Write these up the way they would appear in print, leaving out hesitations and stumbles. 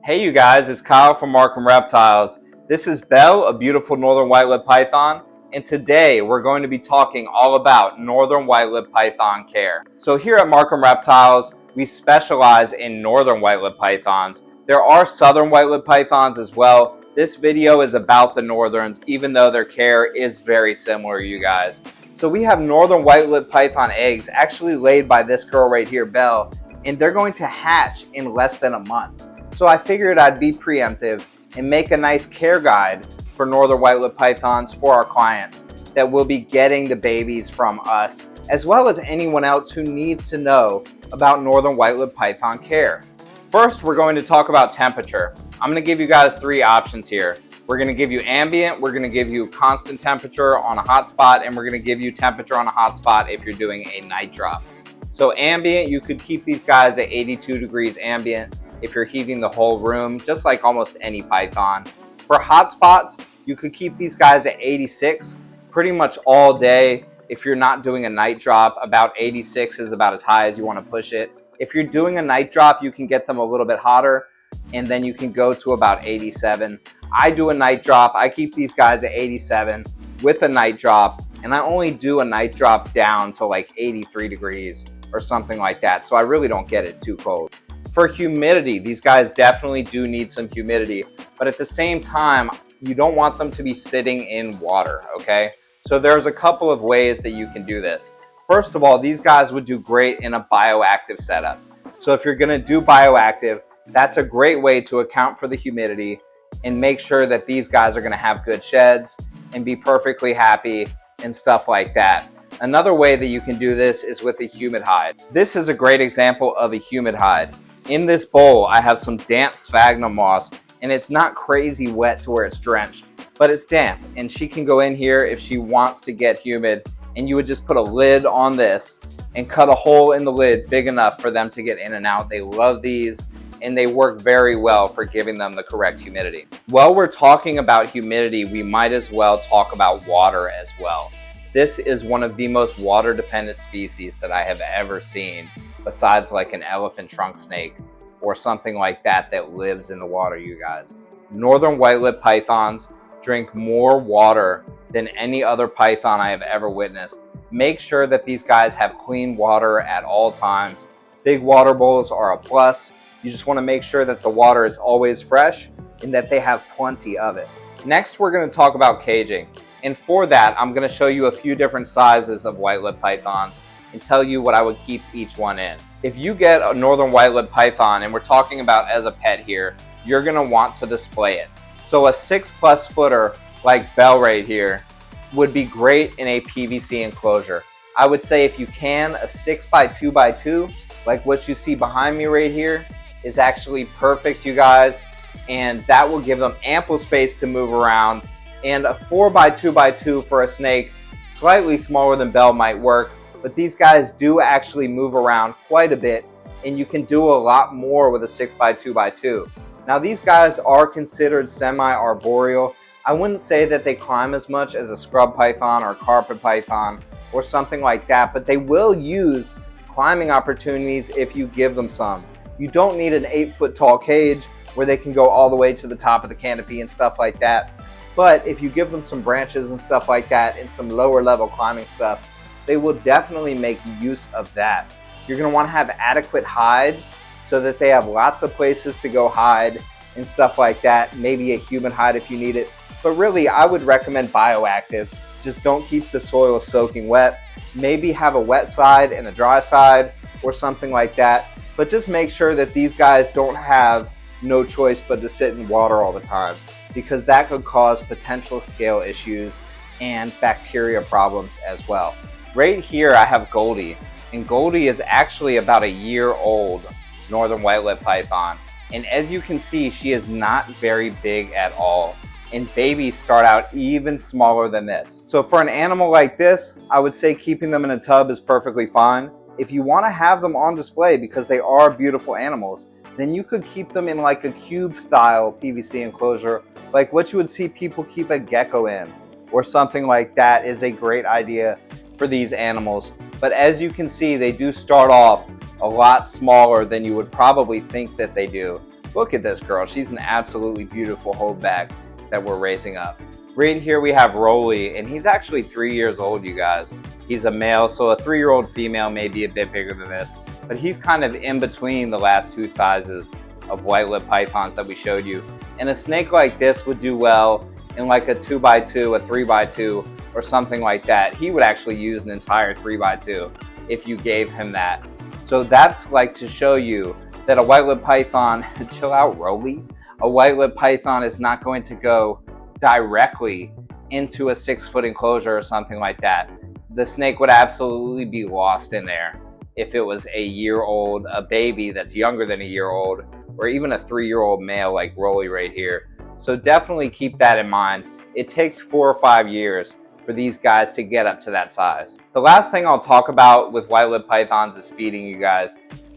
Hey you guys, it's Kyle from Markham Reptiles. This is Belle, a beautiful northern white-lipped python, and today we're going to be talking all about northern white-lipped python care. So here at Markham Reptiles, we specialize in northern white-lipped pythons. There are southern white-lipped pythons as well. This video is about the northerns, even though their care is very similar, you guys. So we have northern white-lipped python eggs actually laid by this girl right here, Belle, and they're going to hatch in less than a month. So I figured I'd be preemptive and make a nice care guide for northern white-lipped pythons for our clients that will be getting the babies from us, as well as anyone else who needs to know about northern white-lipped python care. First, we're going to talk about temperature. I'm going to give you guys three options here. We're going to give you ambient, we're going to give you constant temperature on a hot spot, and we're going to give you temperature on a hot spot if you're doing a night drop. So ambient, you could keep these guys at 82 degrees ambient if you're heating the whole room, just like almost any python. For hot spots, you could keep these guys at 86 pretty much all day. If you're not doing a night drop, about 86 is about as high as you want to push it. If you're doing a night drop, you can get them a little bit hotter, and then you can go to about 87. I do a night drop. I keep these guys at 87 with a night drop, and I only do a night drop down to like 83 degrees or something like that, so I really don't get it too cold. For humidity, these guys definitely do need some humidity, but at the same time, you don't want them to be sitting in water, okay? So there's a couple of ways that you can do this. First of all, these guys would do great in a bioactive setup. So if you're gonna do bioactive, that's a great way to account for the humidity and make sure that these guys are gonna have good sheds and be perfectly happy and stuff like that. Another way that you can do this is with a humid hide. This is a great example of a humid hide. In this bowl, I have some damp sphagnum moss, and it's not crazy wet to where it's drenched, but it's damp, and she can go in here if she wants to get humid, and you would just put a lid on this and cut a hole in the lid big enough for them to get in and out. They love these, and they work very well for giving them the correct humidity. While we're talking about humidity, we might as well talk about water as well. This is one of the most water-dependent species that I have ever seen, besides like an elephant trunk snake or something like that that lives in the water, you guys. Northern white-lipped pythons drink more water than any other python I have ever witnessed. Make sure that these guys have clean water at all times. Big water bowls are a plus. You just want to make sure that the water is always fresh and that they have plenty of it. Next, we're going to talk about caging. And for that, I'm going to show you a few different sizes of white-lipped pythons and tell you what I would keep each one in. If you get a northern white-lipped python, and we're talking about as a pet here, you're going to want to display it. So a 6+ footer like Belle right here would be great in a PVC enclosure. I would say if you can, a 6x2x2, like what you see behind me right here, is actually perfect, you guys, and that will give them ample space to move around. And a 4x2x2 for a snake, slightly smaller than Belle, might work, but these guys do actually move around quite a bit, and you can do a lot more with a 6x2x2. Now these guys are considered semi-arboreal. I wouldn't say that they climb as much as a scrub python or carpet python or something like that, but they will use climbing opportunities if you give them some. You don't need an 8-foot tall cage where they can go all the way to the top of the canopy and stuff like that. But if you give them some branches and stuff like that and some lower level climbing stuff, they will definitely make use of that. You're going to want to have adequate hides so that they have lots of places to go hide and stuff like that. Maybe a human hide if you need it. But really, I would recommend bioactive. Just don't keep the soil soaking wet. Maybe have a wet side and a dry side or something like that. But just make sure that these guys don't have no choice but to sit in water all the time, because that could cause potential scale issues and bacteria problems as well. Right here I have Goldie, and Goldie is actually about a year-old northern white-lipped python, and as you can see, she is not very big at all, and babies start out even smaller than this. So for an animal like this, I would say keeping them in a tub is perfectly fine. If you want to have them on display because they are beautiful animals, then you could keep them in like a cube style PVC enclosure, like what you would see people keep a gecko in, or something like that is a great idea for these animals. But as you can see, they do start off a lot smaller than you would probably think that they do. Look at this girl. She's an absolutely beautiful holdback that we're raising up. Right here we have Rolly, and he's actually 3 years old, you guys. He's a male, so a 3-year-old female may be a bit bigger than this, but he's kind of in between the last two sizes of white-lipped pythons that we showed you. And a snake like this would do well in like a 2x2, a 3x2, or something like that. He would actually use an entire 3x2 if you gave him that. So that's like to show you that a white-lipped python, chill out, Rolly. A white-lipped python is not going to go directly into a 6-foot enclosure or something like that. The snake would absolutely be lost in there if it was a year-old, a baby that's younger than a year-old, or even a 3-year-old male like Rolly right here. So definitely keep that in mind. It takes 4 or 5 years for these guys to get up to that size. The last thing I'll talk about with white-lipped pythons is feeding, you guys.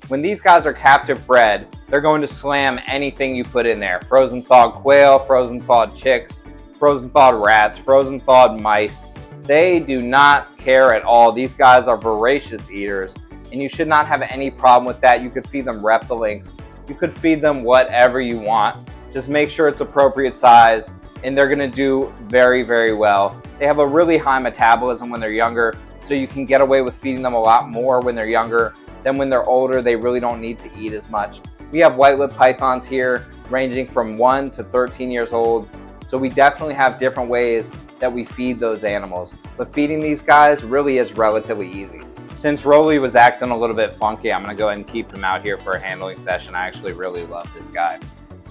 When these guys are captive bred, they're going to slam anything you put in there. Frozen thawed quail, frozen thawed chicks, frozen thawed rats, frozen thawed mice. They do not care at all. These guys are voracious eaters, and you should not have any problem with that. You could feed them Reptiles. You could feed them whatever you want. Just make sure it's appropriate size, and they're gonna do very, very well. They have a really high metabolism when they're younger, so you can get away with feeding them a lot more when they're younger. Then when they're older, they really don't need to eat as much. We have white-lipped pythons here ranging from 1 to 13 years old. So we definitely have different ways that we feed those animals. But feeding these guys really is relatively easy. Since Rolly was acting a little bit funky, I'm gonna go ahead and keep him out here for a handling session. I actually really love this guy.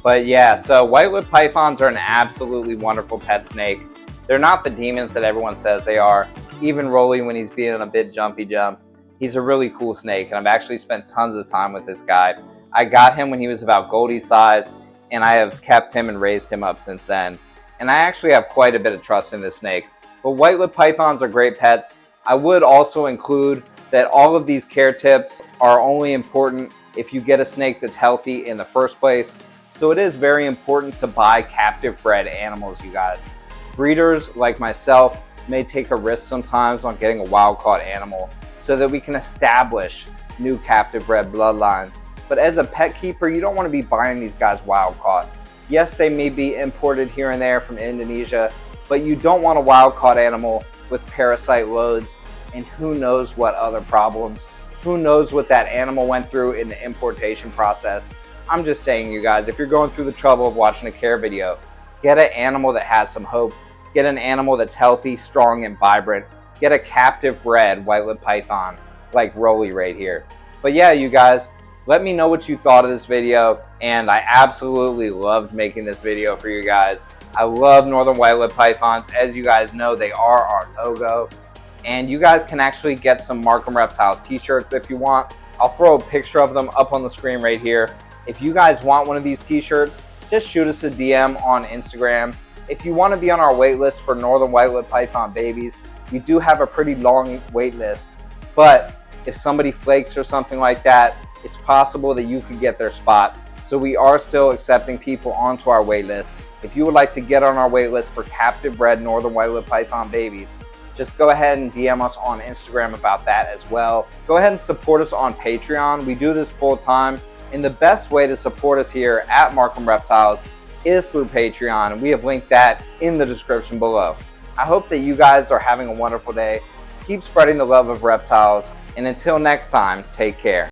But yeah, so white-lipped pythons are an absolutely wonderful pet snake. They're not the demons that everyone says they are. Even Rolly, when he's being a bit jumpy, he's a really cool snake, and I've actually spent tons of time with this guy. I got him when he was about Goldie's size, and I have kept him and raised him up since then. And I actually have quite a bit of trust in this snake. But white-lipped pythons are great pets. I would also include that all of these care tips are only important if you get a snake that's healthy in the first place. So it is very important to buy captive bred animals, you guys. Breeders like myself may take a risk sometimes on getting a wild-caught animal so that we can establish new captive bred bloodlines. But as a pet keeper, you don't want to be buying these guys wild-caught. Yes, they may be imported here and there from Indonesia, but you don't want a wild-caught animal with parasite loads and who knows what other problems. Who knows what that animal went through in the importation process. I'm just saying, you guys, if you're going through the trouble of watching a care video, get an animal that has some hope. Get an animal that's healthy, strong, and vibrant. Get a captive bred white-lipped python like Rolly right here. But yeah, you guys, let me know what you thought of this video, and I absolutely loved making this video for you guys. I love northern white-lipped pythons. As you guys know, they are our no-go. And you guys can actually get some Markham Reptiles t-shirts if you want. I'll throw a picture of them up on the screen right here. If you guys want one of these t-shirts, just shoot us a DM on Instagram. If you want to be on our wait list for northern white-lipped python babies, we do have a pretty long wait list. But if somebody flakes or something like that, it's possible that you could get their spot. So we are still accepting people onto our wait list. If you would like to get on our wait list for captive bred northern white-lipped python babies, just go ahead and DM us on Instagram about that as well. Go ahead and support us on Patreon. We do this full time, and the best way to support us here at Markham Reptiles is through Patreon, and we have linked that in the description below. I hope that you guys are having a wonderful day. Keep spreading the love of reptiles, and until next time, take care.